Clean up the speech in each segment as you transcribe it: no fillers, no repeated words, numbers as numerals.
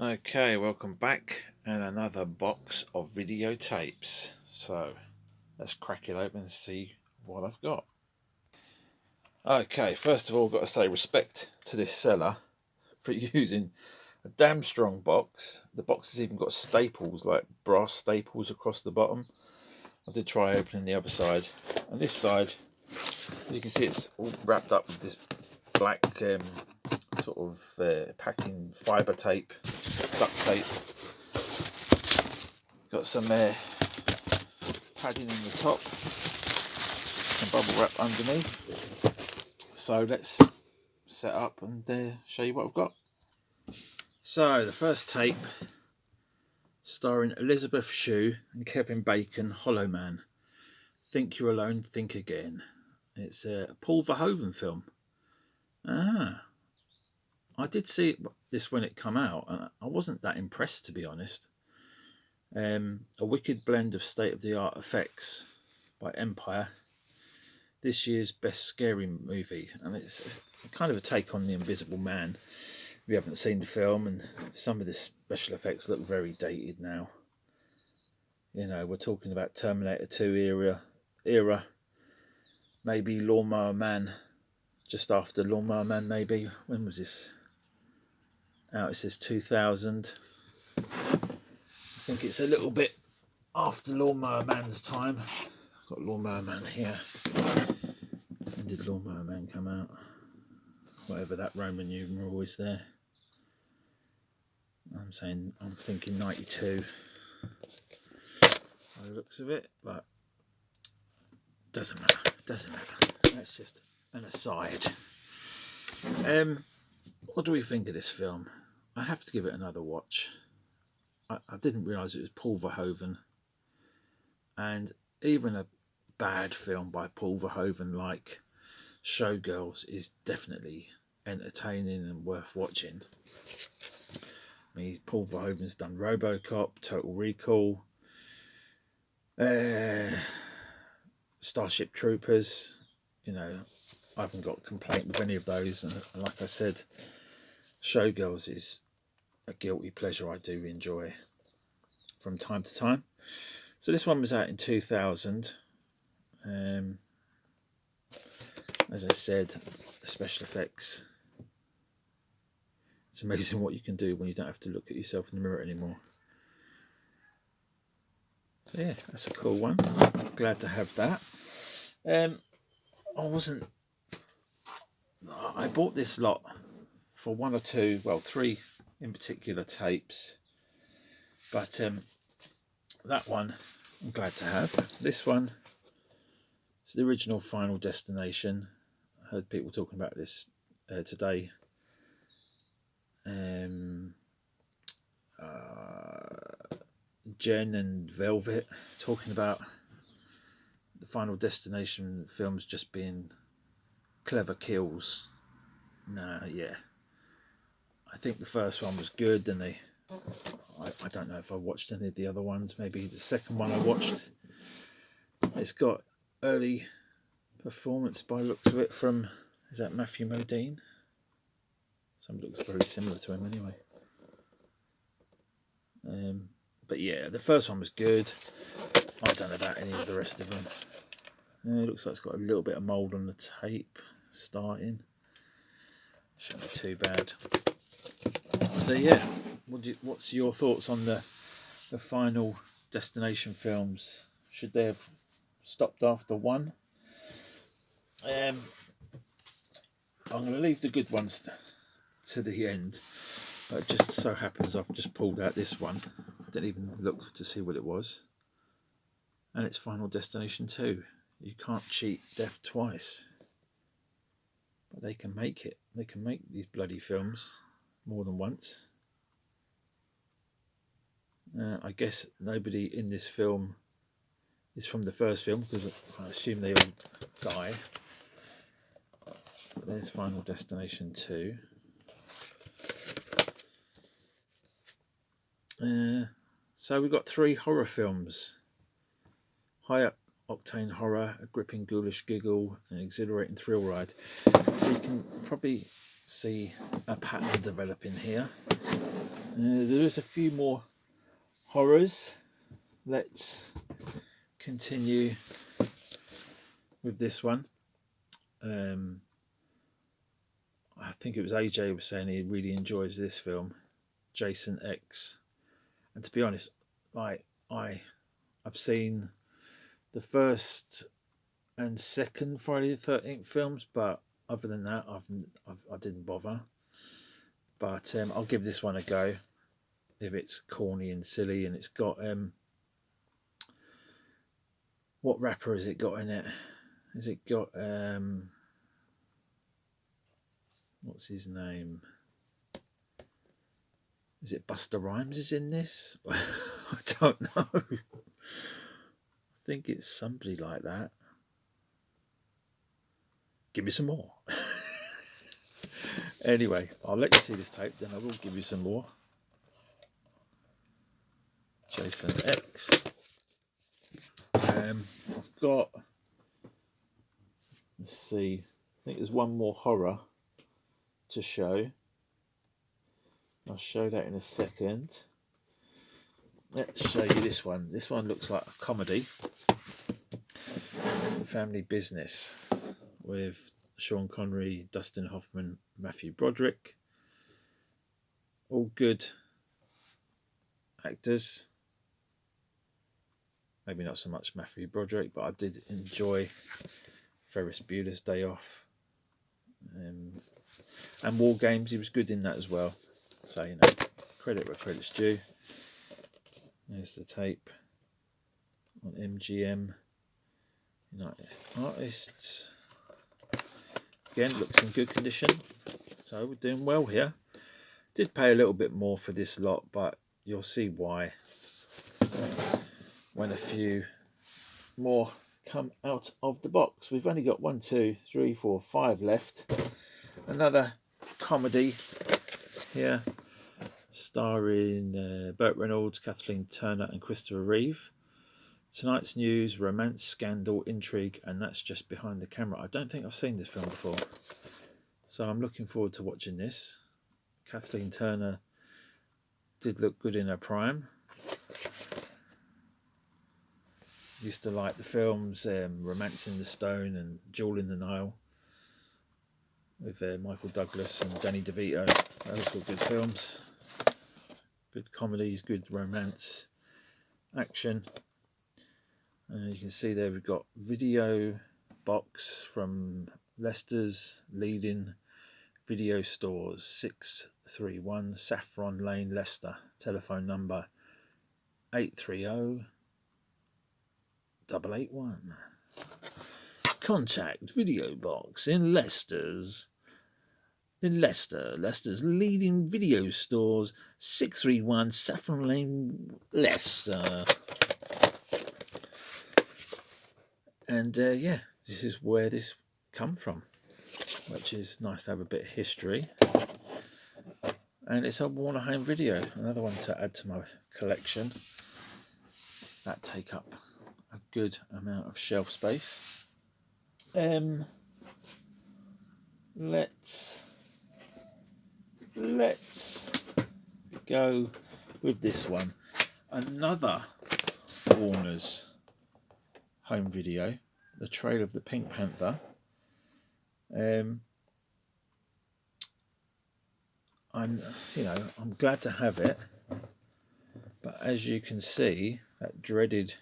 Okay, welcome back and another box of videotapes. So let's crack it open and see what I've got. Okay, first of all, I've got to say respect to this seller for using a damn strong box. The box has even got staples, like brass staples across the bottom. I did try opening the other side. And this side, as you can see, it's all wrapped up with this black sort of packing fibre tape, duct tape. Got some padding in the top, some bubble wrap underneath. So let's set up and show you what I've got. So the first tape, starring Elizabeth Shue and Kevin Bacon, Hollow Man. Think You're Alone, Think Again. It's a Paul Verhoeven film. I did see this when it came out, and I wasn't that impressed, to be honest. A wicked blend of state-of-the-art effects by Empire. This year's best scary movie, and it's kind of a take on The Invisible Man. If you haven't seen the film, and some of the special effects look very dated now. You know, we're talking about Terminator 2 era, maybe Lawnmower Man, just after Lawnmower Man, maybe. When was this out? It says 2000. I think it's a little bit after Lawnmower Man's time. I've got Lawnmower Man here. When did Lawnmower Man come out? Whatever that Roman numeral is there. I'm thinking 92 by the looks of it, but doesn't matter. That's just an aside. What do we think of this film? I have to give it another watch. I didn't realise it was Paul Verhoeven, and even a bad film by Paul Verhoeven like Showgirls is definitely entertaining and worth watching. I mean, Paul Verhoeven's done RoboCop, Total Recall, Starship Troopers. You know, I haven't got a complaint with any of those, and like I said, Showgirls is a guilty pleasure I do enjoy from time to time. So this one was out in 2000. As I said, the special effects. It's amazing what you can do when you don't have to look at yourself in the mirror anymore. So yeah, that's a cool one. Glad to have that. I bought this lot for one or two, well, three in particular tapes. But that one I'm glad to have. This one, it's the original Final Destination. I heard people talking about this today. Jen and Velvet talking about the Final Destination films just being clever kills. I think the first one was good, and I don't know if I watched any of the other ones. Maybe the second one I watched. It's got early performance by looks of it from, is that Matthew Modine? Some looks very similar to him anyway. But yeah, the first one was good. I don't know about any of the rest of them. It looks like it's got a little bit of mould on the tape starting. Shouldn't be too bad. So yeah, what's your thoughts on the Final Destination films? Should they have stopped after one? I'm going to leave the good ones to the end. It just so happens I've just pulled out this one. I didn't even look to see what it was. And it's Final Destination 2. You can't cheat death twice. But they can make it. They can make these bloody films more than once. I guess nobody in this film is from the first film, because I assume they all die. But there's Final Destination 2. So we've got three horror films. High octane horror, a gripping ghoulish giggle, an exhilarating thrill ride. So you can probably see a pattern developing here. There is a few more horrors. Let's continue with this one. I think it was AJ was saying he really enjoys this film, Jason X. And to be honest, I've seen the first and second Friday the 13th films, but other than that, I didn't bother. But I'll give this one a go. If it's corny and silly, and it's got what rapper has it got in it? Has it got what's his name? Is it Busta Rhymes is in this? I don't know. I think it's somebody like that. Give me some more. Anyway, I'll let you see this tape, then I will give you some more. Jason X. I've got, let's see, I think there's one more horror to show. I'll show that in a second. Let's show you this one. This one looks like a comedy. Family Business with Sean Connery, Dustin Hoffman, Matthew Broderick. All good actors. Maybe not so much Matthew Broderick, but I did enjoy Ferris Bueller's Day Off. And War Games, he was good in that as well. So, you know, credit where credit's due. There's the tape on MGM. United Artists. Again, looks in good condition. So we're doing well here. Did pay a little bit more for this lot, but you'll see why when a few more come out of the box. We've only got 1, 2, 3, 4, 5 left. Another comedy here, starring Burt Reynolds, Kathleen Turner and Christopher Reeve. Tonight's news, romance, scandal, intrigue, and that's just behind the camera. I don't think I've seen this film before, so I'm looking forward to watching this. Kathleen Turner did look good in her prime. Used to like the films Romancing the Stone and Jewel in the Nile with Michael Douglas and Danny DeVito. Those were good films. Good comedies, good romance, action. You can see there we've got video box from Leicester's leading video stores, 631 Saffron Lane, Leicester. Telephone number 830 881. Contact Video Box in Leicester's. Leicester's leading video stores, 631 Saffron Lane, Leicester. And yeah, this is where this come from, which is nice to have a bit of history. And it's a Warner Home Video, another one to add to my collection. That take up a good amount of shelf space. Let's go with this one. Another Warner's Home Video, The Trail of the Pink Panther. I'm glad to have it, but as you can see, that dreaded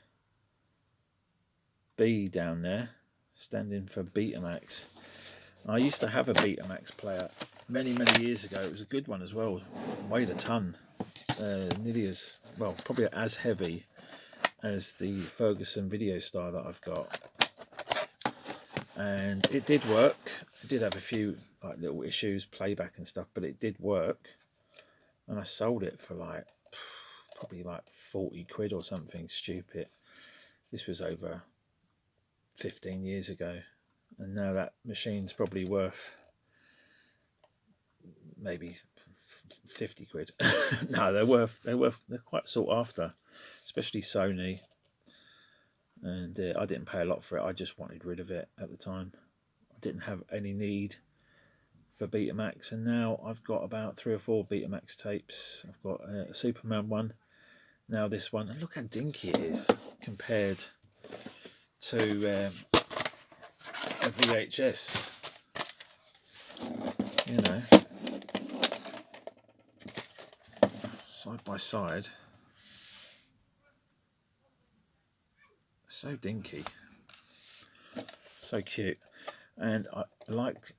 B down there, standing for Betamax. I used to have a Betamax player many years ago. It was a good one as well. Weighed a ton, nearly as well, probably as heavy as the Ferguson Video Star that I've got. And it did work. It did have a few like little issues, playback and stuff, but it did work. And I sold it for probably 40 quid or something stupid. This was over 15 years ago, and now that machine's probably worth maybe 50 quid. No, they're quite sought after, especially Sony. And I didn't pay a lot for it. I just wanted rid of it at the time. I didn't have any need for Betamax, and now I've got about 3 or 4 Betamax tapes. I've got a Superman one, now this one, and look how dinky it is compared to a VHS. You know, side by side, so dinky, so cute. And I liked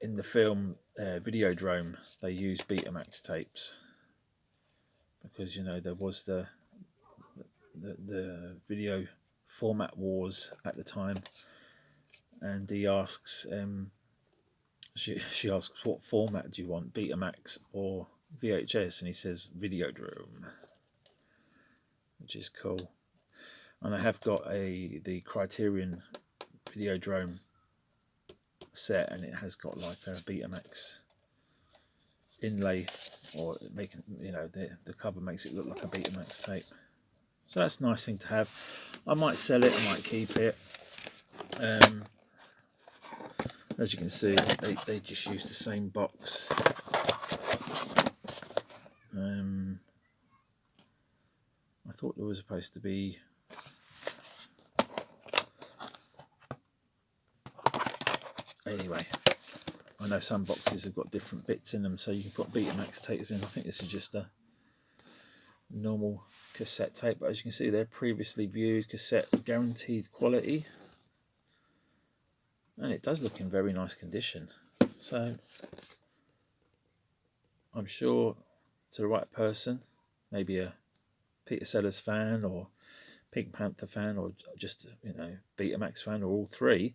in the film Videodrome, they used Betamax tapes because, you know, there was the video format wars at the time, and he asks she asks, what format do you want, Betamax or VHS, and he says Videodrome, which is cool. And I have got the Criterion Videodrome set, and it has got like a Betamax inlay, or making, you know, the cover makes it look like a Betamax tape. So that's a nice thing to have. I might sell it, I might keep it. As you can see, they just use the same box. I thought there was supposed to be anyway. I know some boxes have got different bits in them, so you can put Betamax tapes in. I think this is just a normal cassette tape, but as you can see, they're previously viewed cassette, guaranteed quality, and it does look in very nice condition. So I'm sure to the right person, maybe a Peter Sellers fan or Pink Panther fan, or just, you know, Betamax fan, or all three.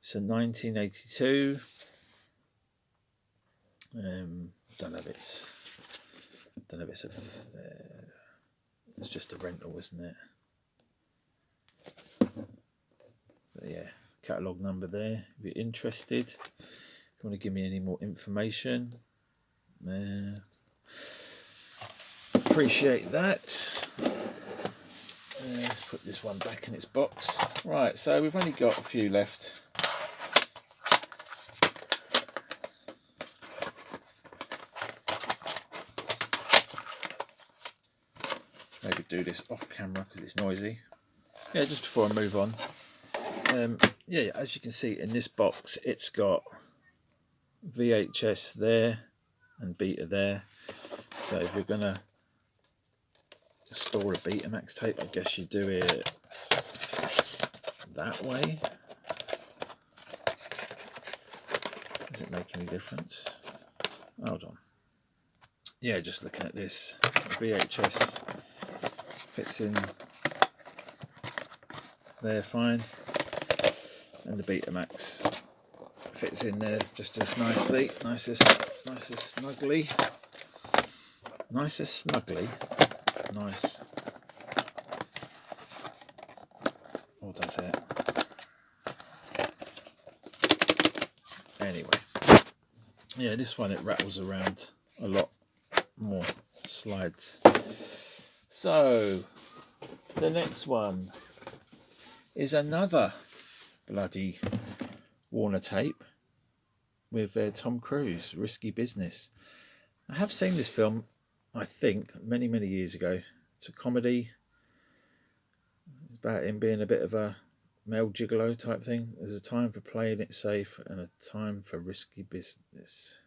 It's a 1982. Don't know if it's it's just a rental, isn't it? But yeah, catalogue number there. If you're interested, if you want to give me any more information, appreciate that. Let's put this one back in its box. Right, so we've only got a few left. Maybe do this off camera because it's noisy. Yeah, just before I move on. Yeah, as you can see in this box, it's got VHS there and Beta there. So if you're gonna store a Betamax tape, I guess you do it that way. Does it make any difference? Hold on. Yeah, just looking at this, VHS fits in there fine, and the Betamax fits in there just as nicely, nice as snugly, nice. Or does it? Anyway, yeah, this one, it rattles around a lot more, slides. So the next one is another bloody Warner tape with Tom Cruise, Risky Business. I have seen this film, I think, many years ago. It's a comedy. It's about him being a bit of a male gigolo type thing. There's a time for playing it safe and a time for risky business.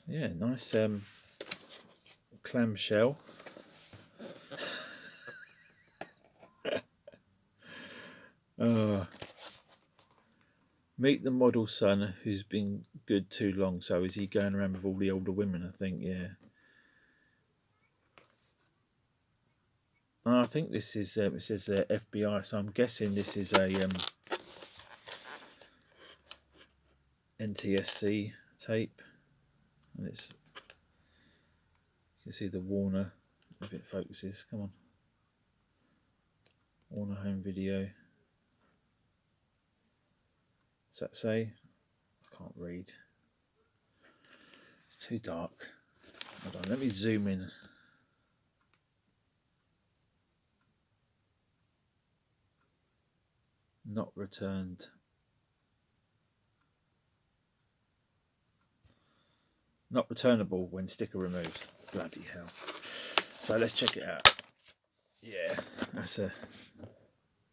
Yeah, nice clamshell. Meet the model son who's been good too long. So is he going around with all the older women? I think, yeah. I think this is it says FBI, so I'm guessing this is a NTSC tape, and it's, you can see the Warner, if it focuses, come on, Warner Home Video. Does that say? I can't read. It's too dark. Hold on, let me zoom in. Not returned. not returnable when sticker removed. Bloody hell. So let's check it out. Yeah, that's a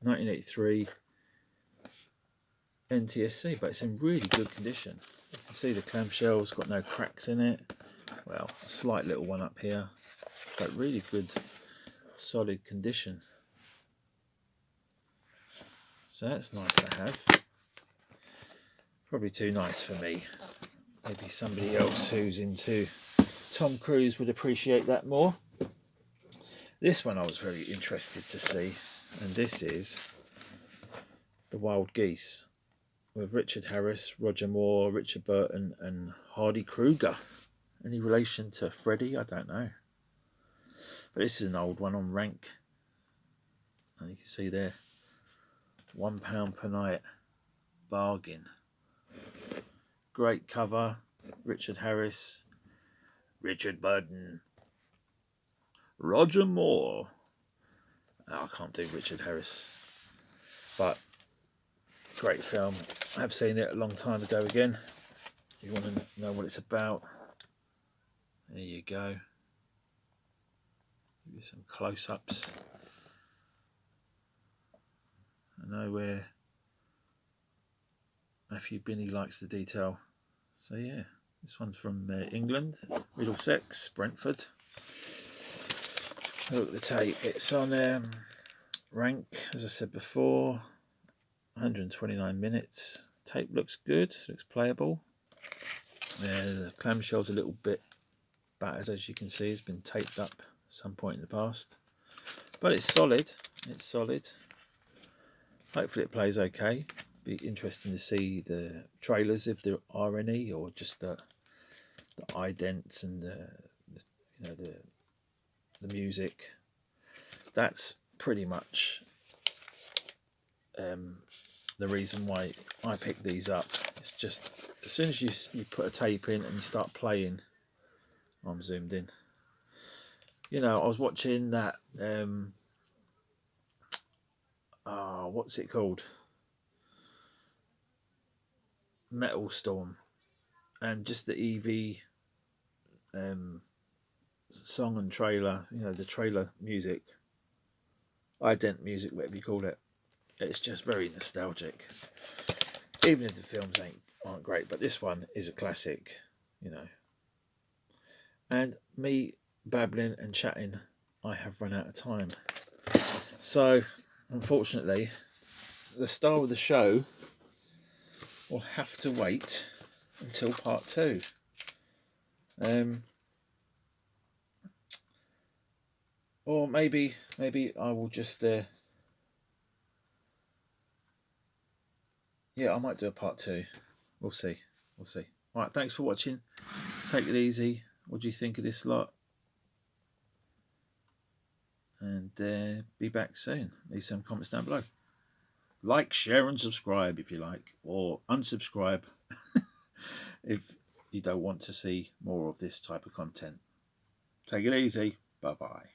1983 NTSC, but it's in really good condition. You can see the clamshell's got no cracks in it. Well, a slight little one up here, but really good, solid condition. So that's nice to have. Probably too nice for me. Maybe somebody else who's into Tom Cruise would appreciate that more. This one I was very interested to see, and this is The Wild Geese with Richard Harris, Roger Moore, Richard Burton and Hardy Kruger. Any relation to Freddie? I don't know. But this is an old one on Rank. And you can see there, £1 per night, bargain. Great cover, Richard Harris, Richard Burton, Roger Moore. Oh, I can't do Richard Harris, but great film. I have seen it a long time ago again. If you want to know what it's about, there you go. Give you some close-ups. I know where Matthew Binney likes the detail. So yeah, this one's from England, Middlesex, Brentford. Look at the tape. It's on Rank, as I said before. 129 minutes. Tape looks good. Looks playable. The clamshell's a little bit battered, as you can see. It's been taped up at some point in the past, but it's solid. It's solid. Hopefully it plays okay. Be interesting to see the trailers if there are any, or just the idents and the music. That's pretty much the reason why I picked these up. It's just as soon as you put a tape in and you start playing. I'm zoomed in. You know, I was watching that. What's it called? Metal Storm, and just the EV song and trailer. You know, the trailer music, ident music, whatever you call it. It's just very nostalgic. Even if the films aren't great, but this one is a classic. You know. And me babbling and chatting, I have run out of time. So, unfortunately, the star of the show will have to wait until part 2. Or maybe I will just I might do a part 2. We'll see. All right, thanks for watching. Take it easy. What do you think of this lot? And be back soon. Leave some comments down below. Like, share and subscribe if you like, or unsubscribe if you don't want to see more of this type of content. Take it easy. Bye bye.